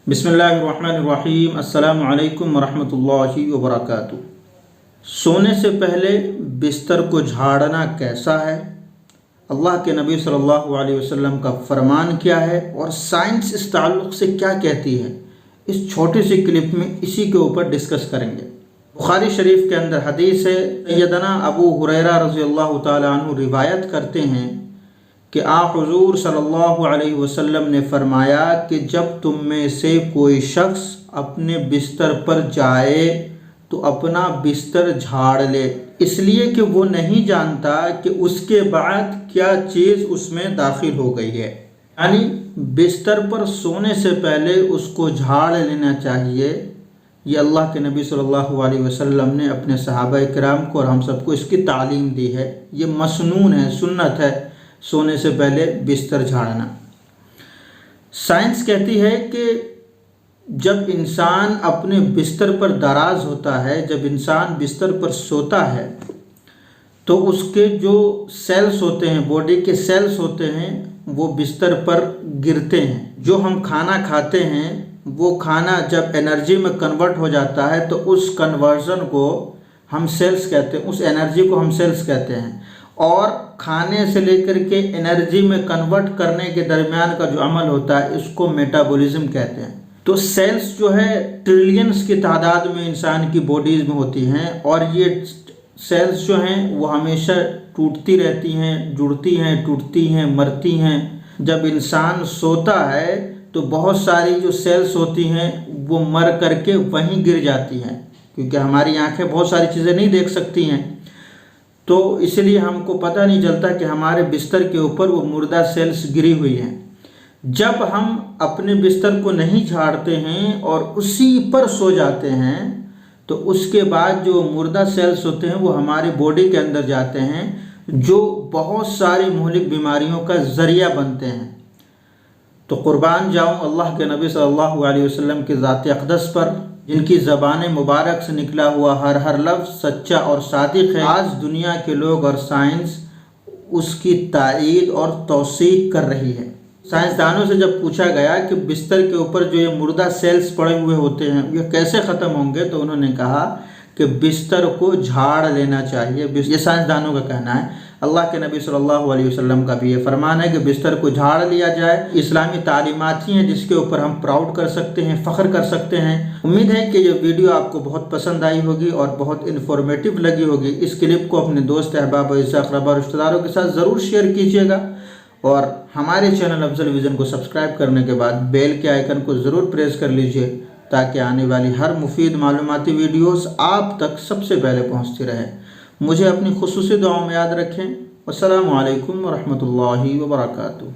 बिस्मिल्लाहिर्रहमानिर्रहीम। अस्सलामु अलैकुम वरहमतुल्लाहि वबरकातुहू। सोने से पहले बिस्तर को झाड़ना कैसा है, अल्लाह के नबी सल्लल्लाहु अलैहि वसल्लम का फरमान क्या है और साइंस इस ताल्लुक़ से क्या कहती है, इस छोटी सी क्लिप में इसी के ऊपर डिस्कस करेंगे। बुखारी शरीफ के अंदर हदीस है, सैयदना अबू हुरैरा रज़ियल्लाहु ताला अन्हु रिवायत करते हैं कि हुज़ूर सल्लल्लाहु अलैहि वसल्लम ने फरमाया कि जब तुम में से कोई शख्स अपने बिस्तर पर जाए तो अपना बिस्तर झाड़ ले, इसलिए कि वो नहीं जानता कि उसके बाद क्या चीज़ उसमें दाखिल हो गई है। यानी बिस्तर पर सोने से पहले उसको झाड़ लेना चाहिए। ये अल्लाह के नबी सल्लल्लाहु अलैहि वसल्लम ने अपने सहाबा किराम को और हम सबको इसकी तालीम दी है। ये मसनून है, सुन्नत है, सोने से पहले बिस्तर झाड़ना। साइंस कहती है कि जब इंसान अपने बिस्तर पर दराज होता है, जब इंसान बिस्तर पर सोता है तो उसके जो सेल्स होते हैं, बॉडी के सेल्स होते हैं, वो बिस्तर पर गिरते हैं। जो हम खाना खाते हैं वो खाना जब एनर्जी में कन्वर्ट हो जाता है तो उस कन्वर्जन को हम सेल्स कहते हैं, उस एनर्जी को हम सेल्स कहते हैं। और खाने से लेकर के एनर्जी में कन्वर्ट करने के दरमियान का जो अमल होता है इसको मेटाबॉलिज्म कहते हैं। तो सेल्स जो है ट्रिलियंस की तादाद में इंसान की बॉडीज़ में होती हैं और ये सेल्स जो हैं वो हमेशा टूटती रहती हैं, जुड़ती हैं, टूटती हैं, मरती हैं। जब इंसान सोता है तो बहुत सारी जो सेल्स होती हैं वो मर करके वहीं गिर जाती हैं, क्योंकि हमारी आंखें बहुत सारी चीज़ें नहीं देख सकती हैं, तो इसलिए हमको पता नहीं चलता कि हमारे बिस्तर के ऊपर वो मुर्दा सेल्स गिरी हुई हैं। जब हम अपने बिस्तर को नहीं झाड़ते हैं और उसी पर सो जाते हैं तो उसके बाद जो मुर्दा सेल्स होते हैं वो हमारी बॉडी के अंदर जाते हैं, जो बहुत सारी मुहलिक बीमारियों का ज़रिया बनते हैं। तो कुर्बान जाऊँ अल्लाह के नबी सल्लल्लाहु अलैहि वसल्लम के ज़ात अक़दस पर, जिनकी ज़बान मुबारक से निकला हुआ हर लफ्ज़ सच्चा और सादिक है। आज दुनिया के लोग और साइंस उसकी तायीद और तौसीक कर रही है। साइंसदानों से जब पूछा गया कि बिस्तर के ऊपर जो ये मुर्दा सेल्स पड़े हुए होते हैं ये कैसे ख़त्म होंगे, तो उन्होंने कहा कि बिस्तर को झाड़ लेना चाहिए। ये साइंसदानों का कहना है। अल्लाह के नबी सल्लल्लाहु अलैहि वसल्लम का भी ये फरमान है कि बिस्तर को झाड़ लिया जाए। इस्लामी तालीमात ही हैं जिसके ऊपर हम प्राउड कर सकते हैं, फ़ख्र कर सकते हैं। उम्मीद है कि ये वीडियो आपको बहुत पसंद आई होगी और बहुत इन्फॉर्मेटिव लगी होगी। इस क्लिप को अपने दोस्त अहबाब अक़रबा रिश्तेदारों के साथ ज़रूर शेयर कीजिएगा और हमारे चैनल अफजल विज़न को सब्सक्राइब करने के बाद बेल के आइकन को ज़रूर प्रेस कर लीजिए ताकि आने वाली हर मुफीद मालूमाती वीडियोस आप तक सबसे पहले पहुंचती रहे। मुझे अपनी खुसूसी दुआओं में याद रखें। अस्सलामु अलैकुम वरहमतुल्लाहि वबरकातुहू।